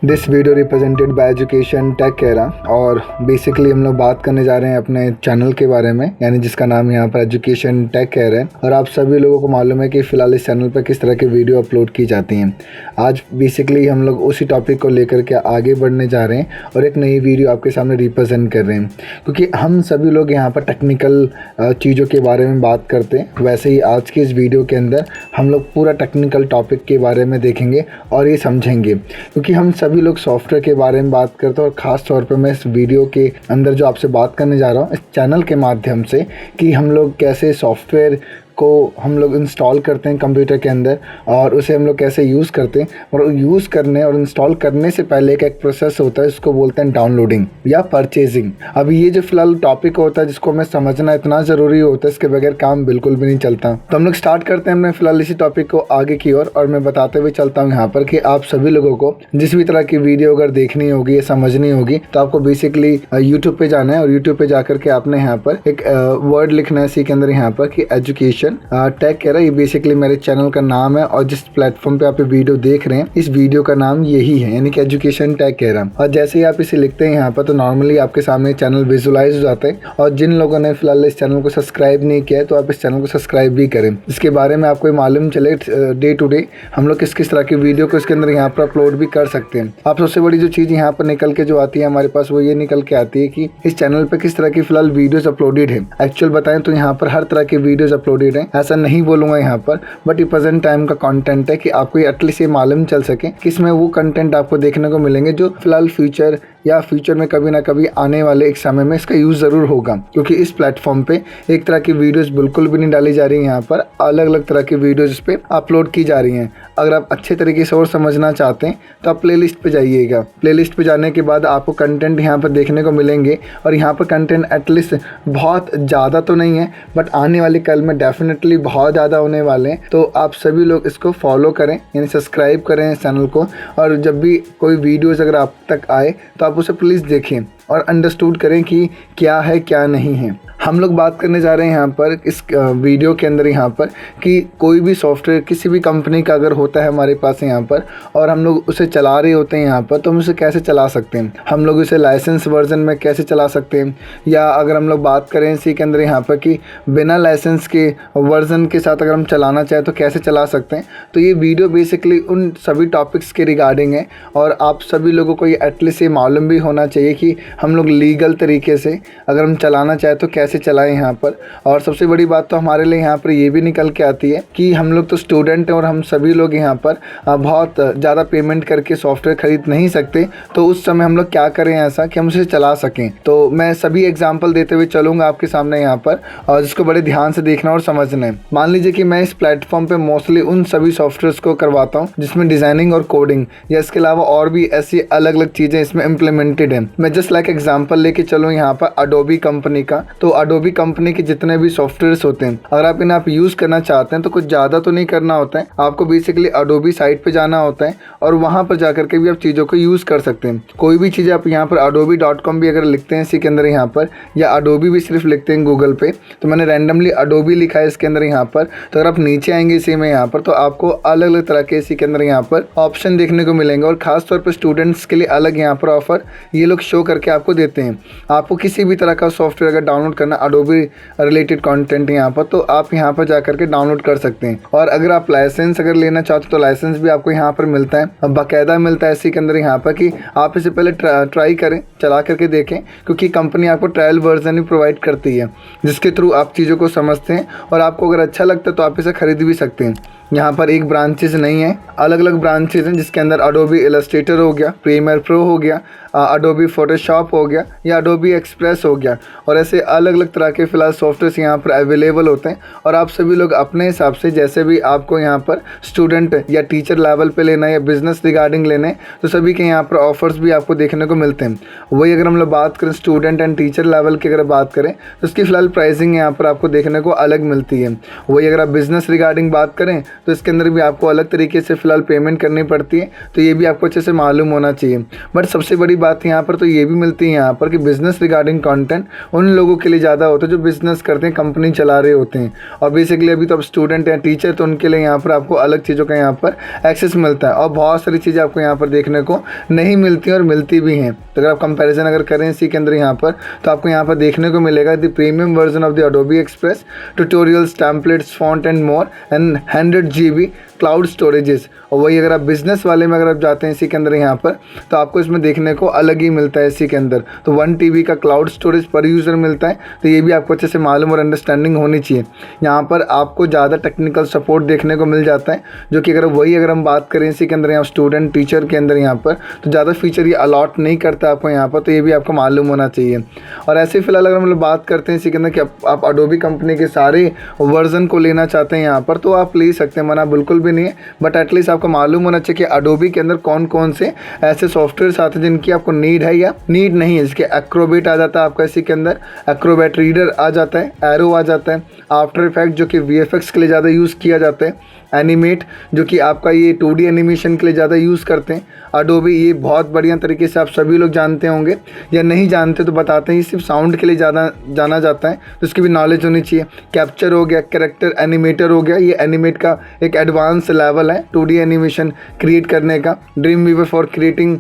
This video represented by education tech कैरा। और basically हम लोग बात करने जा रहे हैं अपने चैनल के बारे में, यानी जिसका नाम यहाँ पर एजुकेशन टेक कैरा है। और आप सभी लोगों को मालूम है कि फ़िलहाल इस चैनल पर किस तरह की वीडियो अपलोड की जाती हैं। आज बेसिकली हम लोग उसी टॉपिक को लेकर के आगे बढ़ने जा रहे हैं और एक नई वीडियो आपके सामने रिप्रेजेंट कर रहे हैं, क्योंकि हम सभी लोग यहाँ पर टेक्निकल चीज़ों के बारे में बात करते हैं। वैसे ही आज की इस वीडियो के अंदर हम लोग पूरा टेक्निकल टॉपिक के बारे में देखेंगे और ये समझेंगे, क्योंकि हम सभी लोग सॉफ्टवेयर के बारे में बात करते हैं। और ख़ास तौर पे मैं इस वीडियो के अंदर जो आपसे बात करने जा रहा हूँ इस चैनल के माध्यम से, कि हम लोग कैसे सॉफ्टवेयर को हम लोग इंस्टॉल करते हैं कंप्यूटर के अंदर और उसे हम लोग कैसे यूज़ करते हैं। और यूज़ करने और इंस्टॉल करने से पहले एक प्रोसेस होता है, इसको बोलते हैं डाउनलोडिंग या परचेजिंग। अभी ये जो फिलहाल टॉपिक होता है जिसको हमें समझना इतना ज़रूरी होता है, इसके बगैर काम बिल्कुल भी नहीं चलता। तो हम लोग स्टार्ट करते हैं अपने फिलहाल इसी टॉपिक को आगे की ओर। और मैं बताते हुए चलता हूँ यहाँ पर कि आप सभी लोगों को जिस भी तरह की वीडियो अगर देखनी होगी या समझनी होगी तो आपको बेसिकली यूट्यूब पे जाना है। और यूट्यूब पे जाकर के आपने यहाँ पर एक वर्ड लिखना है इसी के अंदर यहाँ पर कि एजुकेशन टेक कैरा। ये बेसिकली मेरे चैनल का नाम है और जिस प्लेटफॉर्म पे आप वीडियो देख रहे हैं इस वीडियो का नाम यही है, यानी कि एजुकेशन टेक कैरा। और जैसे ही आप इसे लिखते हैं यहाँ पर तो नॉर्मली आपके सामने चैनल विजुलाइज हो जाता है। और जिन लोगों ने फिलहाल इस चैनल को सब्सक्राइब नहीं किया है तो आप इस चैनल को सब्सक्राइब भी करें, इसके बारे में आपको मालूम चले डे टू डे हम लोग किस किस तरह की वीडियो को इसके अंदर यहाँ पर अपलोड भी कर सकते हैं। आप सबसे बड़ी जो चीज़ यहाँ पर निकल के जो आती है हमारे पास वो ये निकल के आती है कि इस चैनल पर किस तरह की फिलहाल वीडियोज अपलोडेड है। एक्चुअल बताएं तो यहाँ पर हर तरह की वीडियोज अपलोडेड है, ऐसा नहीं बोलूँगा यहाँ पर, बट ये प्रेजेंट टाइम का कंटेंट है कि आपको एटलीस्ट ये मालूम चल सके कि इसमें वो कंटेंट आपको देखने को मिलेंगे जो फिलहाल फ्यूचर में कभी ना कभी आने वाले एक समय में इसका यूज़ ज़रूर होगा। क्योंकि इस प्लेटफॉर्म पे एक तरह की वीडियोस बिल्कुल भी नहीं डाली जा रही हैं, यहाँ पर अलग अलग तरह की वीडियोस इस पे अपलोड की जा रही हैं। अगर आप अच्छे तरीके से और समझना चाहते हैं तो आप प्लेलिस्ट पे जाइएगा। प्लेलिस्ट पे जाने के बाद आपको कंटेंट यहाँ पर देखने को मिलेंगे। और यहाँ पर कंटेंट एटलीस्ट बहुत ज़्यादा तो नहीं है, बट आने वाले कल में डेफिनेटली बहुत ज़्यादा होने वाले हैं। तो आप सभी लोग इसको फॉलो करें, यानी सब्सक्राइब करें इस चैनल को। और जब भी कोई वीडियोज़ अगर आप तक आए तो आप उसे प्लीज़ देखें और अंडरस्टूड करें कि क्या है क्या नहीं है। हम लोग बात करने जा रहे हैं यहाँ पर इस वीडियो के अंदर यहाँ पर कि कोई भी सॉफ्टवेयर किसी भी कंपनी का अगर होता है हमारे पास यहाँ पर और हम लोग उसे चला रहे होते हैं यहाँ पर, तो हम उसे कैसे चला सकते हैं। हम लोग इसे लाइसेंस वर्जन में कैसे चला सकते हैं, या अगर हम लोग बात करें इसी के अंदर यहाँ पर कि बिना लाइसेंस के वर्जन के साथ अगर हम चलाना चाहें तो कैसे चला सकते हैं। तो ये वीडियो बेसिकली उन सभी टॉपिक्स के रिगार्डिंग है। और आप सभी लोगों को ये एटलीस्ट ये मालूम भी होना चाहिए कि हम लोग लीगल तरीके से अगर हम चलाना चाहें तो कैसे चलाएं यहाँ पर। और सबसे बड़ी बात तो हमारे लिए यहाँ पर ये भी निकल के आती है कि हम लोग तो स्टूडेंट हैं और हम सभी लोग यहाँ पर बहुत ज़्यादा पेमेंट करके सॉफ्टवेयर खरीद नहीं सकते। तो उस समय हम लोग क्या करें ऐसा कि हम उसे चला सकें। तो मैं सभी एग्जाम्पल देते हुए चलूँगा आपके सामने यहाँ पर, और जिसको बड़े ध्यान से देखना और समझना है। मान लीजिए कि मैं इस प्लेटफॉर्म पर मोस्टली उन सभी सॉफ्टवेयर को करवाता हूँ जिसमें डिज़ाइनिंग और कोडिंग या इसके अलावा और भी ऐसी अलग अलग चीज़ें इसमें इम्प्लीमेंटेड है। मैं जस्ट लाइक एग्जाम्पल लेके चलूँ यहाँ पर अडोबी कंपनी का। तो अडोबी कंपनी के जितने भी सॉफ्टवेयर्स होते हैं अगर आप इन्हें यूज़ करना चाहते हैं तो कुछ ज़्यादा तो नहीं करना होता है। आपको बेसिकली अडोबी साइट पे जाना होता है और वहाँ पर जाकर के भी आप चीज़ों को यूज़ कर सकते हैं। कोई भी चीज़ आप यहाँ पर adobe.com भी अगर लिखते हैं इसी के अंदर यहाँ पर, या अडोबी भी सिर्फ लिखते हैं गूगल पे, तो मैंने रैंडमली अडोबी लिखा है इसके अंदर यहाँ पर। तो अगर आप नीचे आएंगे इसी में यहाँ पर तो आपको अलग अलग तरह के इसी के अंदर यहाँ पर ऑप्शन देखने को मिलेंगे। और ख़ासतौर पर स्टूडेंट्स के लिए अलग यहाँ पर ऑफर ये लोग शो करके आपको देते हैं। आपको किसी भी तरह का सॉफ्टवेयर अगर डाउनलोड करना अडोबी रिलेटेड कंटेंट यहाँ पर, तो आप यहाँ पर जाकर के डाउनलोड कर सकते हैं। और अगर आप लाइसेंस अगर लेना चाहते हो तो लाइसेंस भी आपको यहाँ पर मिलता है, अब बाकायदा मिलता है इसी के अंदर यहाँ पर कि आप इसे पहले ट्राई करें, चला करके देखें, क्योंकि कंपनी आपको ट्रायल वर्जन ही प्रोवाइड करती है जिसके थ्रू आप चीज़ों को समझते हैं। और आपको अगर अच्छा लगता है तो आप इसे खरीद भी सकते हैं। यहाँ पर एक ब्रांचेस नहीं है, अलग अलग ब्रांचेस हैं जिसके अंदर अडोबी इलस्ट्रेटर हो गया, प्रीमियर प्रो हो गया, अडोबी फोटोशॉप हो गया, या अडोबी एक्सप्रेस हो गया। और ऐसे अलग अलग तरह के फिलहाल सॉफ्टवेयर यहाँ पर अवेलेबल होते हैं। और आप सभी लोग अपने हिसाब से जैसे भी आपको यहाँ पर स्टूडेंट या टीचर लेवल पे लेना है या बिजनेस रिगार्डिंग लेना है तो सभी के यहाँ पर ऑफर्स भी आपको देखने को मिलते हैं। वही अगर हम लोग बात करें स्टूडेंट एंड टीचर लेवल की अगर बात करें तो उसकी फ़िलहाल प्राइसिंग यहाँ पर आपको देखने को अलग मिलती है। वही अगर आप बिज़नेस रिगार्डिंग बात करें तो इसके अंदर भी आपको अलग तरीके से फ़िलहाल पेमेंट करनी पड़ती है, तो ये भी आपको अच्छे से मालूम होना चाहिए। बट सबसे बड़ी बात यहाँ पर तो ये भी मिलती है यहाँ पर कि बिज़नेस रिगार्डिंग कंटेंट उन लोगों के लिए ज़्यादा होता है जो बिज़नेस करते हैं, कंपनी चला रहे होते हैं। और बेसिकली अभी तो आप स्टूडेंट हैं, टीचर, तो उनके लिए यहाँ पर आपको अलग चीज़ों का यहाँ पर एक्सेस मिलता है और बहुत सारी चीज़ें आपको यहाँ पर देखने को नहीं मिलती और मिलती भी हैं। तो अगर आप कंपैरिजन अगर करें इसी के अंदर यहाँ पर, तो आपको यहाँ पर देखने को मिलेगा the premium version of the Adobe express, tutorials, templates, font and more and 100 GB cloud storages. और वही अगर आप बिज़नेस वाले में अगर आप जाते हैं इसी के अंदर यहाँ पर, तो आपको इसमें देखने को अलग ही मिलता है इसी के अंदर। तो 1 TB का क्लाउड स्टोरेज पर यूज़र मिलता है, तो ये भी आपको अच्छे से मालूम और अंडरस्टैंडिंग होनी चाहिए। यहाँ पर आपको ज़्यादा टेक्निकल सपोर्ट देखने को मिल जाता है, जो कि अगर हम बात करें इसी के अंदर यहाँ स्टूडेंट टीचर के अंदर यहाँ पर, तो ज़्यादा फीचर ये अलॉट नहीं करता आपको यहाँ पर, तो ये भी आपको मालूम होना चाहिए। और ऐसे फिलहाल अगर हम लोग बात करते हैं इसी के अंदर कि आप एडोबी कंपनी के सारे वर्जन को लेना चाहते हैं यहाँ पर, तो आप ले सकते हैं, मना बिल्कुल भी नहीं है। बट एटलीस्ट आपको मालूम होना चाहिए कि एडोबी के अंदर कौन कौन से ऐसे सॉफ्टवेयर आते हैं जिनकी आपको नीड है या नीड नहीं है। इसके एक्रोबेट आ जाता है आपका इसी के अंदर, एक्रोबेट रीडर आ जाता है, एरो आ जाता है, आफ्टर इफेक्ट जो कि VFX के लिए ज़्यादा यूज़ किया जाता है, एनिमेट जो कि आपका ये 2D एनिमेशन के लिए ज़्यादा यूज़ करते हैं। एडोबी ये बहुत बढ़िया तरीके से आप सभी लोग जानते होंगे, या नहीं जानते तो बताते हैं, ये सिर्फ साउंड के लिए ज़्यादा जाना जाता है, तो उसकी भी नॉलेज होनी चाहिए। कैप्चर हो गया, कैरेक्टर एनिमेटर हो गया, ये एनिमेट का एक एडवांस लेवल है 2D एनिमेशन क्रिएट करने का। Dreamweaver for creating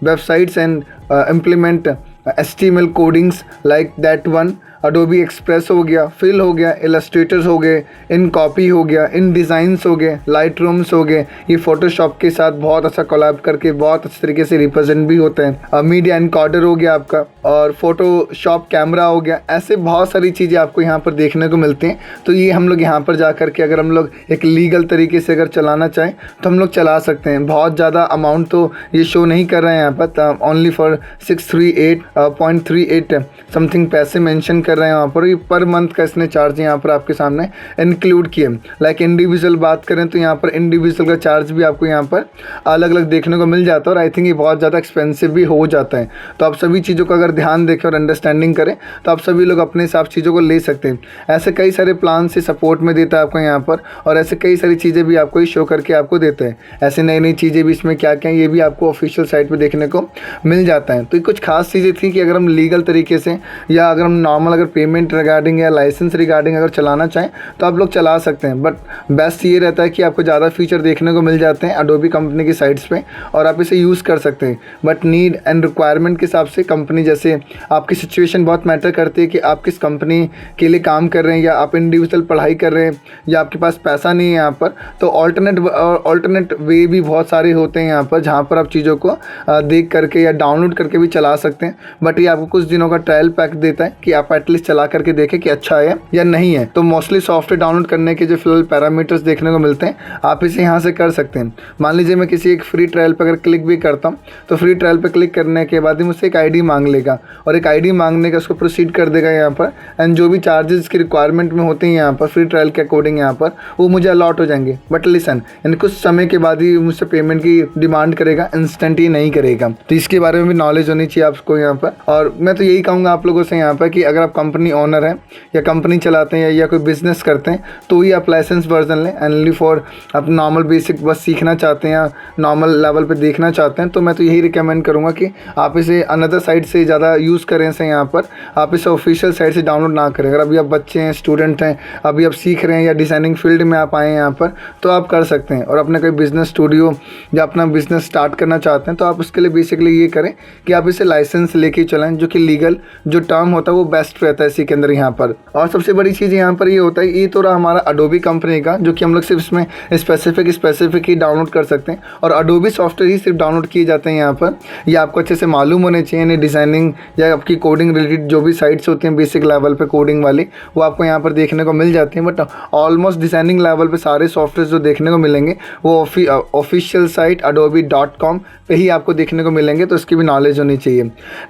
websites and implement HTML codings like that one. Adobe Express हो गया, फिल हो गया, इलस्ट्रेटर्स हो गए, इन कॉपी हो गया, इन डिज़ाइंस हो गए, लाइट रूम्स हो गए, ये फोटोशॉप के साथ बहुत अच्छा कोलैब करके बहुत अच्छे तरीके से रिप्रेजेंट भी होते हैं। मीडिया एनकोडर हो गया आपका, और फोटोशॉप कैमरा हो गया। ऐसे बहुत सारी चीज़ें आपको यहाँ पर देखने को मिलती हैं। तो ये हम लोग यहाँ पर जा कर के अगर हम लोग एक लीगल तरीके से अगर चलाना चाहें तो हम लोग चला सकते हैं। बहुत ज़्यादा अमाउंट तो ये शो नहीं कर रहे हैं यहाँ पर, ओनली फॉर 638.38 समथिंग पैसे मेंशन कर रहे हैं यहाँ पर। ये पर मंथ का इसने चार्ज यहाँ पर आपके सामने इंक्लूड किए। लाइक इंडिविजुअल बात करें तो यहाँ पर इंडिविजुअल का चार्ज भी आपको यहाँ पर अलग अलग देखने को मिल जाता है, और आई थिंक ये बहुत ज़्यादा एक्सपेंसिव भी हो जाता है। तो आप सभी चीज़ों का अगर ध्यान देखें और अंडरस्टैंडिंग करें तो आप सभी लोग अपने हिसाब चीज़ों को ले सकते हैं। ऐसे कई सारे प्लान से सपोर्ट में देता है आपको यहाँ पर, और ऐसे कई सारी चीज़ें भी आपको ये शो करके आपको देते हैं। ऐसे नई नई चीज़ें भी इसमें क्या क्या ये भी आपको ऑफिशियल साइट पर देखने को मिल जाता है। तो ये कुछ खास चीज़ें थी कि अगर हम लीगल तरीके से या अगर हम नॉर्मल अगर पेमेंट रिगार्डिंग या लाइसेंस रिगार्डिंग अगर चलाना चाहें तो आप लोग चला सकते हैं। बट बेस्ट ये रहता है कि आपको ज़्यादा फीचर देखने को मिल जाते हैं एडोबी कंपनी की साइट्स पे, और आप इसे यूज़ कर सकते हैं। बट नीड एंड रिक्वायरमेंट के हिसाब से कंपनी, जैसे आपकी सिचुएशन बहुत मैटर करती है कि आप किस कंपनी के लिए काम कर रहे हैं, या आप इंडिविजुअल पढ़ाई कर रहे हैं, या आपके पास पैसा नहीं है यहाँ पर, तो ऑल्टरनेट वे भी बहुत सारे होते हैं यहाँ पर, जहाँ पर आप चीज़ों को देख करके या डाउनलोड करके भी चला सकते हैं। बट ये आपको कुछ दिनों का ट्रायल पैक देता है कि आप एटलीस्ट चला करके देखें कि अच्छा है या नहीं है। तो मोस्टली सॉफ्टवेयर डाउनलोड करने के जो फिलहाल पैरामीटर्स देखने को मिलते हैं, आप इसे यहाँ से कर सकते हैं। मान लीजिए मैं किसी एक फ्री ट्रायल पर अगर क्लिक भी करता हूँ, तो फ्री ट्रायल पर क्लिक करने के बाद ही मुझसे एक ID मांग लेगा, और एक ID मांगने का उसको प्रोसीड कर देगा यहाँ पर, एंड जो भी चार्जेस की रिक्वायरमेंट में होते हैं यहाँ पर फ्री ट्रायल के अकॉर्डिंग यहाँ पर, वो मुझे अलॉट हो जाएंगे। बट लिसन, यानी कुछ समय के बाद ही मुझसे पेमेंट की डिमांड करेगा, इंस्टेंट ही नहीं करेगा। तो इसके बारे में भी नॉलेज होनी चाहिए आपको यहाँ पर। और मैं तो यही कहूँगा आप लोगों से यहाँ पर कि अगर आप कंपनी ओनर हैं या कंपनी चलाते हैं या कोई बिजनेस करते हैं, तो ही आप लाइसेंस वर्जन लें। ओनली फॉर आप नॉर्मल बेसिक बस सीखना चाहते हैं या नॉर्मल लेवल पे देखना चाहते हैं, तो मैं तो यही रिकमेंड करूँगा कि आप इसे अनदर साइट से ज़्यादा यूज़ करें इसे यहाँ पर, आप इसे ऑफिशियल साइट से डाउनलोड ना करें। अगर अभी आप बच्चे हैं, स्टूडेंट हैं, अभी आप सीख रहे हैं या डिज़ाइनिंग फील्ड में आप आए हैं यहाँ पर, तो आप कर सकते हैं। और अपना कोई बिज़नेस स्टूडियो या अपना बिज़नेस स्टार्ट करना चाहते हैं, तो आप उसके लिए बेसिकली ये करें कि आप इसे लाइसेंस लेके चलाएं, जो कि लीगल जो टर्म होता है वो बेस्ट रहता है इसी के अंदर यहाँ पर। और सबसे बड़ी चीज़ यहाँ पर ये होता है, ये तो रहा हमारा एडोबी कंपनी का, जो कि हम लोग सिर्फ इसमें स्पेसिफिक ही डाउनलोड कर सकते हैं, और एडोबी सॉफ्टवेयर ही सिर्फ डाउनलोड किए जाते हैं यहाँ पर। ये आपको अच्छे से मालूम होने चाहिए, यानी डिज़ाइनिंग या आपकी कोडिंग रिलेटेड जो भी साइट्स होती हैं बेसिक लेवल पे कोडिंग वाली, वो आपको यहाँ पर देखने को मिल जाती हैं। बट ऑलमोस्ट डिज़ाइनिंग लेवल पे सारे सॉफ्टवेयर जो देखने को मिलेंगे वो ऑफिशियल साइट adobe.com पे ही आपको देखने को मिलेंगे, तो इसकी भी नॉलेज होनी चाहिए।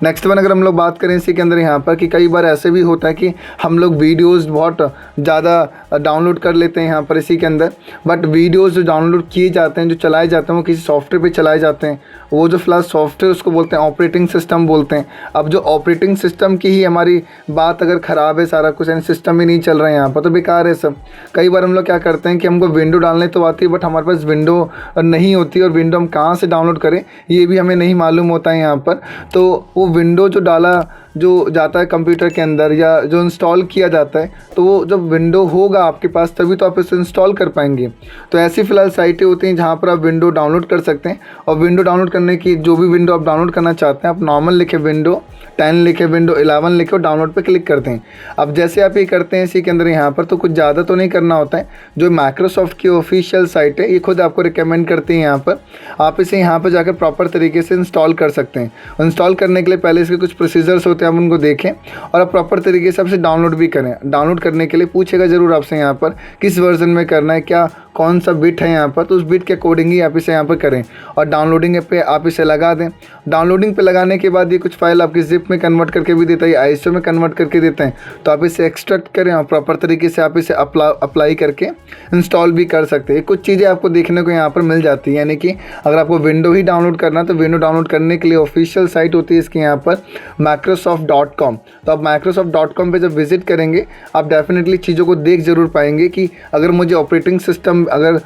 नेक्स्ट वन अगर हम लोग बात करें इसी के अंदर यहाँ पर, कि कई बार ऐसे ऐसे भी होता है कि हम लोग वीडियोज़ बहुत ज़्यादा डाउनलोड कर लेते हैं यहाँ पर इसी के अंदर, बट वीडियोज़ जो डाउनलोड किए जाते हैं, जो चलाए जाते हैं, वो किसी सॉफ्टवेयर पे चलाए जाते हैं। वो जो फिलहाल सॉफ्टवेयर उसको बोलते हैं ऑपरेटिंग सिस्टम बोलते हैं। अब जो ऑपरेटिंग सिस्टम की ही हमारी बात अगर ख़राब है, सारा कुछ यानी सिस्टम ही नहीं चल रहा है यहाँ पर, तो बेकार है सब। कई बार हम लोग क्या करते हैं कि हमको विंडो डालने तो आती है, बट हमारे पास विंडो नहीं होती, और विंडो हम कहाँ से डाउनलोड करें ये भी हमें नहीं मालूम होता है यहाँ पर। तो वो विंडो जो डाला जो जाता है कंप्यूटर के अंदर या जो इंस्टॉल किया जाता है, तो वो जब विंडो होगा आपके पास तभी तो आप इसे इंस्टॉल कर पाएंगे। तो ऐसी फ़िलहाल साइटें होती हैं जहाँ पर आप विंडो डाउनलोड कर सकते हैं, और विंडो डाउनलोड करने की जो भी विंडो आप डाउनलोड करना चाहते हैं, आप नॉर्मल लिखे विंडो 10 लिखे, विंडो 11 लिखे और डाउनलोड पे क्लिक करते हैं। अब जैसे आप ये करते हैं इसी के अंदर यहाँ पर, तो कुछ ज़्यादा तो नहीं करना होता है। जो माइक्रोसॉफ्ट की ऑफिशियल साइट है ये खुद आपको रिकमेंड करती है यहाँ पर, आप इसे यहाँ पर जाकर प्रॉपर तरीके से इंस्टॉल कर सकते हैं। इंस्टॉल करने के लिए पहले इसके कुछ प्रोसीजर्स होते हैं, आप उनको देखें और आप प्रॉपर तरीके से आपसे डाउनलोड भी करें। डाउनलोड करने के लिए पूछेगा ज़रूर आपसे यहाँ पर किस वर्जन में करना है, क्या कौन सा बिट है यहाँ पर, तो उस बिट के अकॉर्डिंग ही आप इसे यहाँ पर करें और डाउनलोडिंग पे आप इसे लगा दें। डाउनलोडिंग पे लगाने के बाद ये कुछ फाइल आपकी जिप में कन्वर्ट करके भी देता है, आईएसओ में कन्वर्ट करके देते हैं। तो आप इसे एक्सट्रैक्ट करें और प्रॉपर तरीके से आप इसे अप्लाई करके इंस्टॉल भी कर सकते हैं। कुछ चीज़ें आपको देखने को यहाँ पर मिल जाती है, यानी कि अगर आपको विंडो ही डाउनलोड करना है तो विंडो डाउनलोड करने के लिए ऑफिशियल साइट होती है इसकी यहाँ पर microsoft.com। तो आप microsoft.com पे जब विजिट करेंगे आप डेफिनेटली चीज़ों को देख ज़रूर पाएंगे कि अगर मुझे ऑपरेटिंग सिस्टम अगर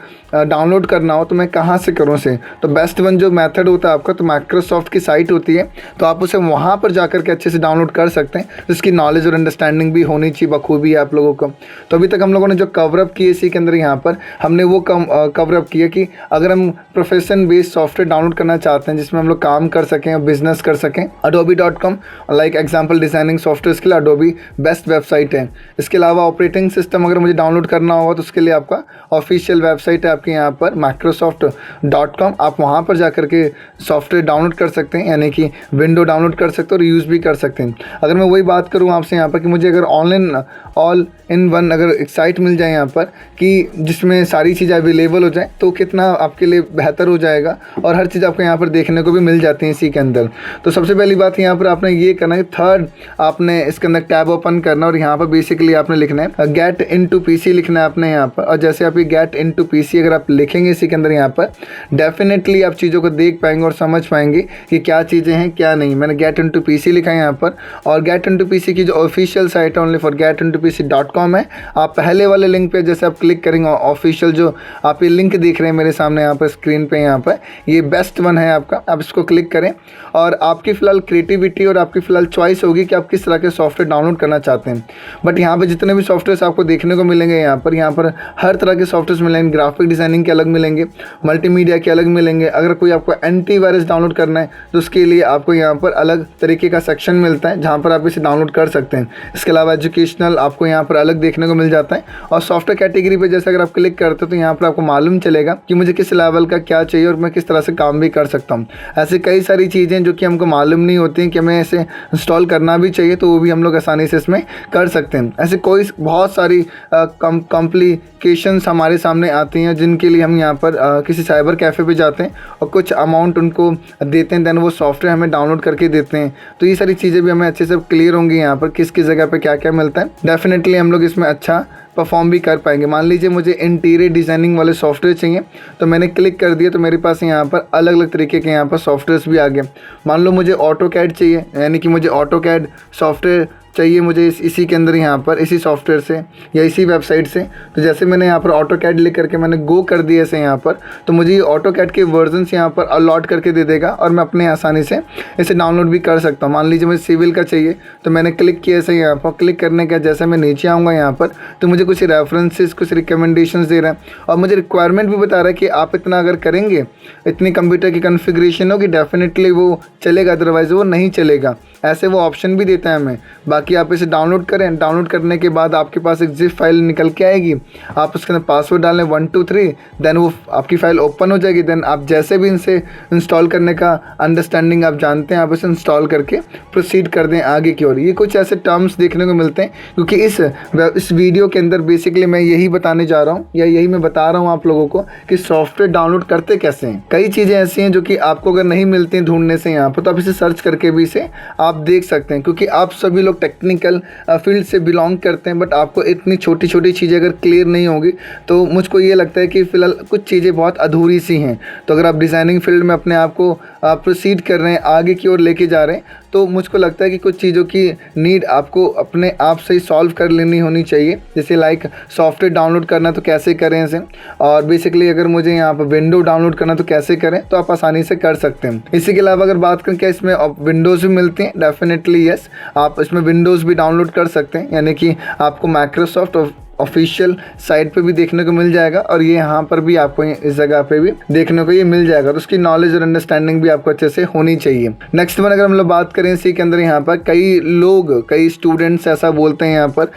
डाउनलोड करना हो तो मैं कहाँ से करूँ से। तो बेस्ट वन जो मेथड होता है आपका, तो माइक्रोसॉफ्ट की साइट होती है, तो आप उसे वहाँ पर जाकर के अच्छे से डाउनलोड कर सकते हैं। जिसकी नॉलेज और अंडरस्टैंडिंग भी होनी चाहिए बखूबी आप लोगों को। तो अभी तक हम लोगों ने जो कवरअप किए इसी के अंदर यहाँ पर हमने वो कवरअप किया कि अगर हम प्रोफेशन बेस्ड सॉफ्टवेयर डाउनलोड करना चाहते हैं जिसमें हम लोग काम कर सकें और बिजनेस कर सकें, adobe.com like example designing software के लिए अडोबी बेस्ट वेबसाइट है। इसके अलावा ऑपरेटिंग सिस्टम अगर मुझे डाउनलोड करना होगा तो उसके लिए आपका ऑफिशियल वेबसाइट है आपके यहाँ पर microsoft.com। आप वहाँ पर जाकर के सॉफ्टवेयर डाउनलोड कर सकते हैं, यानी कि विंडो डाउनलोड कर सकते हैं और यूज़ भी कर सकते हैं। अगर मैं वही बात करूँ आपसे यहाँ पर कि मुझे अगर ऑनलाइन ऑल इन वन अगर एक साइट मिल जाए यहाँ पर कि जिसमें सारी चीज़ें अवेलेबल हो जाए तो कितना आपके लिए बेहतर हो जाएगा, और हर चीज़ आपको यहाँ पर देखने को भी मिल जाती है इसी के अंदर। तो सबसे पहली बात यहाँ पर आपने ये करना है, थर्ड आपने इसके अंदर टैब ओपन करना और यहाँ पर बेसिकली आपने लिखना है गेट इनटू पीसी लिखना है आपने यहाँ पर। और जैसे आप ये गेट इनटू पीसी अगर आप लिखेंगे इसी के अंदर यहाँ पर डेफिनेटली आप चीज़ों को देख पाएंगे और समझ पाएंगे कि क्या चीज़ें हैं क्या नहीं। मैंने गेट इनटू पीसी लिखा है यहाँ पर, और गेट इनटू पीसी की जो ऑफिशियल साइट है ओनली फॉर getintopc.com है। आप पहले वाले लिंक पे जैसे आप क्लिक करेंगे ऑफिशियल जो आप ये लिंक देख रहे हैं मेरे सामने यहाँ पर स्क्रीन पे, यहाँ पर ये बेस्ट वन है आपका, आप इसको क्लिक करें और आपकी फ़िलहाल क्रिएटिविटी और आपकी फ़िलहाल चॉइस होगी कि आप किस तरह के सॉफ्टवेयर डाउनलोड करना चाहते हैं। बट यहाँ पर जितने भी सॉफ्टवेयर आपको देखने को मिलेंगे यहाँ पर हर तरह के सॉफ्टवेयर मिलेंगे। ग्राफिक डिज़ाइनिंग के अलग मिलेंगे, मल्टीमीडिया के अलग मिलेंगे। अगर कोई आपको एंटीवायरस डाउनलोड करना है तो उसके लिए आपको यहाँ पर अलग तरीके का सेक्शन मिलता है जहाँ पर आप इसे डाउनलोड कर सकते हैं। इसके अलावा एजुकेशनल आपको यहाँ पर अलग देखने को मिल जाता है, और सॉफ्टवेयर कैटेगरी पे जैसे अगर आप क्लिक करते हो तो यहाँ पर आपको मालूम चलेगा कि मुझे किस लेवल का क्या चाहिए और मैं किस तरह से काम भी कर सकता हूँ। ऐसे कई सारी चीज़ें जो कि हमको मालूम नहीं होती हैं कि हमें इसे इंस्टॉल करना भी चाहिए, तो वो भी हम लोग आसानी से इसमें कर सकते हैं। ऐसे कोई बहुत सारी कॉम्प्लिकेशंस हमारे सामने आती हैं जिनके लिए हम यहाँ पर किसी साइबर कैफ़े पे जाते हैं और कुछ अमाउंट उनको देते हैं, देन वो सॉफ्टवेयर हमें डाउनलोड करके देते हैं। तो ये सारी चीज़ें भी हमें अच्छे से क्लियर होंगी यहाँ पर किस किस जगह पे क्या क्या मिलता है। डेफिनेटली हम लोग इसमें अच्छा परफॉर्म भी कर पाएंगे। मान लीजिए मुझे इंटीरियर डिज़ाइनिंग वाले सॉफ्टवेयर चाहिए, तो मैंने क्लिक कर दिया तो मेरे पास यहाँ पर अलग अलग तरीके के यहाँ पर सॉफ्टवेयर्स भी आ गए। मान लो मुझे ऑटोकैड चाहिए, यानी कि मुझे ऑटोकैड सॉफ्टवेयर चाहिए मुझे इसी के अंदर यहाँ पर इसी सॉफ्टवेयर से या इसी वेबसाइट से। तो जैसे मैंने यहाँ पर ऑटोकैड लिख करके मैंने गो कर दिया ऐसे यहाँ पर, तो मुझे ये ऑटोकैड के वर्जन्स यहाँ पर अलॉट करके दे देगा और मैं अपने आसानी से इसे डाउनलोड भी कर सकता हूँ। मान लीजिए मुझे सिविल का चाहिए, तो मैंने क्लिक किया ऐसे यहाँ पर। क्लिक करने का जैसे मैं नीचे आऊँगा यहाँ पर तो मुझे कुछ रेफरेंसेस कुछ रिकमेंडेशंस दे रहा है और मुझे रिक्वायरमेंट भी बता रहा है कि आप इतना अगर करेंगे, इतनी कंप्यूटर की कॉन्फ़िगरेशन होगी डेफिनेटली वो चलेगा, अदरवाइज़ वो नहीं चलेगा। ऐसे वो ऑप्शन भी देता है हमें। बाकी आप इसे डाउनलोड करें, डाउनलोड करने के बाद आपके पास एक जिप फाइल निकल के आएगी, आप उसके अंदर पासवर्ड डालें 1 2 3, देन वो आपकी फ़ाइल ओपन हो जाएगी। देन आप जैसे भी इनसे इंस्टॉल करने का अंडरस्टैंडिंग आप जानते हैं, आप इसे इंस्टॉल करके प्रोसीड कर दें आगे की ओर। ये कुछ ऐसे टर्म्स देखने को मिलते हैं, क्योंकि इस वीडियो के अंदर बेसिकली मैं यही बताने जा रहा हूँ या यही मैं बता रहा हूँ आप लोगों को कि सॉफ्टवेयर डाउनलोड करते कैसे हैं। कई चीज़ें ऐसी हैं जो कि आपको अगर नहीं मिलती हैं ढूंढने से यहाँ पर, तो आप इसे सर्च करके भी इसे आप देख सकते हैं, क्योंकि आप सभी लोग टेक्निकल फील्ड से बिलोंग करते हैं, बट आपको इतनी छोटी छोटी चीज़ें अगर क्लियर नहीं होगी तो मुझको ये लगता है कि फ़िलहाल कुछ चीज़ें बहुत अधूरी सी हैं। तो अगर आप डिज़ाइनिंग फील्ड में अपने आप को प्रोसीड कर रहे हैं, आगे की ओर लेके जा रहे हैं, तो मुझको लगता है कि कुछ चीज़ों की नीड आपको अपने आप से ही सॉल्व कर लेनी होनी चाहिए। जैसे लाइक सॉफ्टवेयर डाउनलोड करना तो कैसे करें इसे, और बेसिकली अगर मुझे यहाँ पर विंडो डाउनलोड करना तो कैसे करें, तो आप आसानी से कर सकते हैं। इसी के अलावा अगर बात करें क्या इसमें विंडोज़ भी मिलती हैं, डेफिनेटली यस, आप इसमें विंडोज़ भी डाउनलोड कर सकते हैं, यानी कि आपको माइक्रोसॉफ्ट ऑफिशियल साइट पे भी देखने को मिल जाएगा, और ये यहाँ पर भी आपको इस जगह पे भी देखने को ये मिल जाएगा। तो उसकी नॉलेज और अंडरस्टैंडिंग भी आपको अच्छे से होनी चाहिए। नेक्स्ट वन अगर हम लोग बात करें इसी के अंदर, यहाँ पर कई स्टूडेंट्स ऐसा बोलते हैं यहाँ पर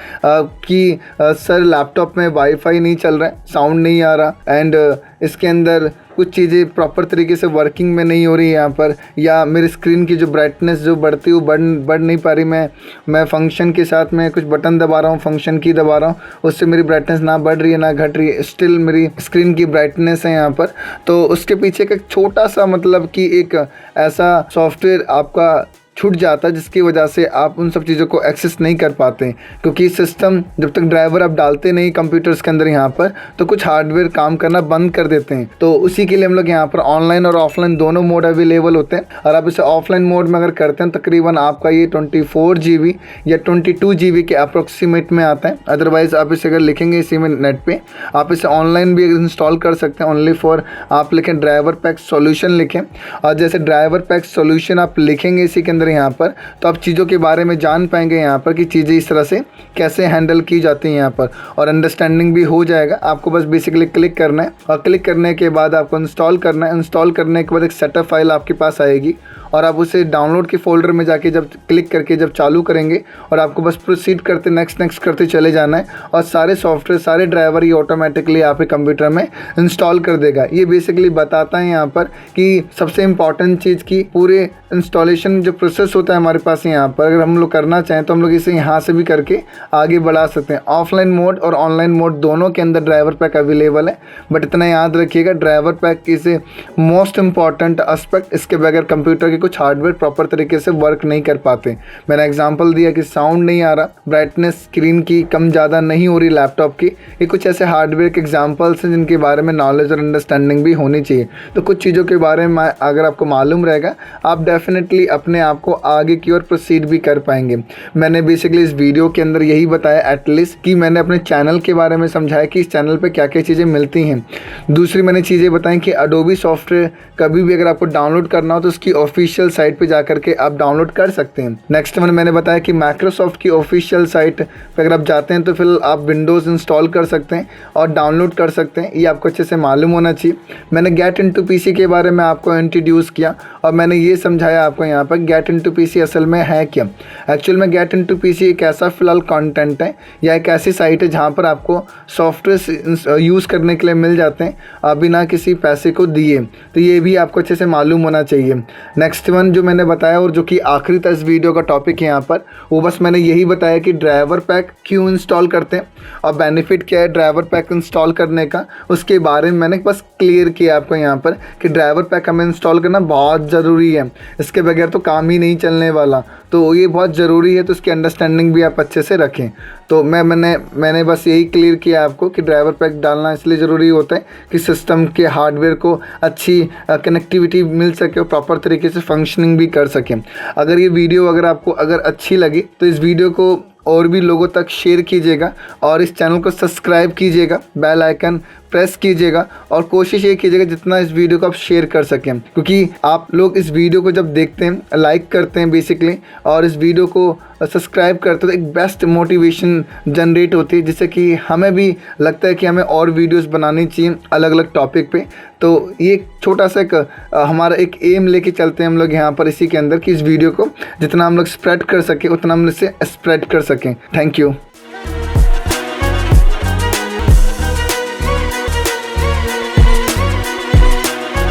कि सर लैपटॉप में वाईफाई नहीं चल रहा है, साउंड नहीं आ रहा, एंड इसके अंदर कुछ चीज़ें प्रॉपर तरीके से वर्किंग में नहीं हो रही है यहाँ पर, या मेरी स्क्रीन की जो ब्राइटनेस जो बढ़ती है वो बढ़ नहीं पा रही। मैं फंक्शन के साथ में कुछ बटन दबा रहा हूँ, फंक्शन की दबा रहा हूँ, उससे मेरी ब्राइटनेस ना बढ़ रही है ना घट रही है, स्टिल मेरी स्क्रीन की ब्राइटनेस है यहाँ पर। तो उसके पीछे का एक छोटा सा मतलब कि एक ऐसा सॉफ्टवेयर आपका छूट जाता है जिसकी वजह से आप उन सब चीज़ों को एक्सेस नहीं कर पाते, क्योंकि सिस्टम जब तक ड्राइवर आप डालते नहीं कंप्यूटर्स के अंदर यहाँ पर, तो कुछ हार्डवेयर काम करना बंद कर देते हैं। तो उसी के लिए हम लोग यहाँ पर ऑनलाइन और ऑफलाइन दोनों मोड अवेलेबल होते हैं, और आप इसे ऑफलाइन मोड में अगर करते हैं तकरीबन आपका ये 24 GB या 22 GB के अप्रोक्सीमेट में आता है। अदरवाइज़ आप इसे अगर लिखेंगे इसी में नेट पर, आप इसे ऑनलाइन भी इंस्टॉल कर सकते हैं। ओनली फॉर आप लिखें ड्राइवर पैक सोल्यूशन लिखें, और जैसे ड्राइवर पैक सोल्यूशन आप लिखेंगे इसी के अंदर यहाँ पर, तो आप चीज़ों के बारे में जान पाएंगे यहाँ पर कि चीज़ें इस तरह से कैसे हैंडल की जाती हैं यहाँ पर, और अंडरस्टैंडिंग भी हो जाएगा। आपको बस बेसिकली क्लिक करना है, और क्लिक करने के बाद आपको इंस्टॉल करना है। इंस्टॉल करने के बाद एक सेटअप फाइल आपके पास आएगी, और आप उसे डाउनलोड के फोल्डर में जाके जब क्लिक करके जब चालू करेंगे, और आपको बस प्रोसीड करते नेक्स्ट करते चले जाना है, और सारे सॉफ्टवेयर सारे ड्राइवर ये ऑटोमेटिकली आपके कंप्यूटर में इंस्टॉल कर देगा। ये बेसिकली बताता है यहाँ पर कि सबसे इम्पॉर्टेंट चीज़ की पूरे इंस्टॉलेशन जो प्रोसेस होता है हमारे पास यहाँ पर, अगर हम लोग करना चाहें तो हम लोग इसे यहाँ से भी करके आगे बढ़ा सकते हैं। ऑफलाइन मोड और ऑनलाइन मोड दोनों के अंदर ड्राइवर पैक अवेलेबल है, बट इतना याद रखिएगा driver pack is a most important aspect. इसके बगैर कंप्यूटर के कुछ हार्डवेयर प्रॉपर तरीके से वर्क नहीं कर पाते। मैंने एग्जांपल दिया कि साउंड नहीं आ रहा, ब्राइटनेस स्क्रीन की कम ज़्यादा नहीं हो रही लैपटॉप की, ये कुछ ऐसे हार्डवेयर के एग्जांपल्स हैं जिनके बारे में नॉलेज और अंडरस्टैंडिंग भी होनी चाहिए। तो कुछ चीज़ों के बारे में अगर आपको मालूम रहेगा, आप डेफिनेटली अपने आप को आगे की ओर प्रोसीड भी कर पाएंगे। मैंने बेसिकली इस वीडियो के अंदर यही बताया एटलीस्ट कि मैंने अपने चैनल के बारे में समझाया कि इस चैनल पे क्या क्या चीज़ें मिलती हैं। दूसरी मैंने चीज़ें बताई कि एडोबी सॉफ्टवेयर कभी भी अगर आपको डाउनलोड करना हो तो उसकी ऑफिशियल साइट पे जाकर के आप डाउनलोड कर सकते हैं। नेक्स्ट मैंने बताया कि माइक्रोसॉफ्ट की ऑफिशियल साइट पे अगर आप जाते हैं तो फिर आप विंडोज़ इंस्टॉल कर सकते हैं और डाउनलोड कर सकते हैं। ये आपको अच्छे से मालूम होना चाहिए। मैंने गेट इनटू पीसी के बारे में आपको इंट्रोड्यूस किया, और मैंने ये समझाया आपको यहाँ पर गेट इनटू पीसी असल में है क्या। एक्चुअल में गेट इनटू पीसी एक ऐसा फिलहाल कंटेंट है या एक ऐसी साइट है जहाँ पर आपको सॉफ्टवेयर यूज़ करने के लिए मिल जाते हैं बिना किसी पैसे को दिए। तो ये भी आपको अच्छे से मालूम होना चाहिए। नेक्स्ट वन जो मैंने बताया और जो कि आखिरी था इस वीडियो का टॉपिक यहाँ पर, वो बस मैंने यही बताया कि ड्राइवर पैक क्यों इंस्टॉल करते हैं और बेनिफिट क्या है ड्राइवर पैक इंस्टॉल करने का, उसके बारे में मैंने बस क्लियर किया आपको यहाँ पर कि ड्राइवर पैक हमें इंस्टॉल करना बहुत ज़रूरी है, इसके बगैर तो काम ही नहीं चलने वाला। तो ये बहुत ज़रूरी है, तो उसकी अंडरस्टैंडिंग भी आप अच्छे से रखें। तो मैंने बस यही क्लियर किया आपको कि ड्राइवर पैक डालना इसलिए ज़रूरी होता है कि सिस्टम के हार्डवेयर को अच्छी कनेक्टिविटी मिल सके और प्रॉपर तरीके से फंक्शनिंग भी कर सकें। अगर ये वीडियो अगर अच्छी लगी तो इस वीडियो को और भी लोगों तक शेयर कीजिएगा और इस चैनल को सब्सक्राइब कीजिएगा, बेल आइकन प्रेस कीजिएगा और कोशिश ये कीजिएगा जितना इस वीडियो को आप शेयर कर सकें, क्योंकि आप लोग इस वीडियो को जब देखते हैं, लाइक करते हैं बेसिकली और इस वीडियो को सब्सक्राइब करते हो तो एक बेस्ट मोटिवेशन जनरेट होती है, जिससे कि हमें भी लगता है कि हमें और वीडियोस बनानी चाहिए अलग अलग टॉपिक पे। तो ये छोटा सा एक हमारा एक एम लेके चलते हैं हम लोग यहाँ पर इसी के अंदर कि इस वीडियो को जितना हम लोग स्प्रेड कर सकें उतना हम इसे स्प्रेड कर सकें। Thank you.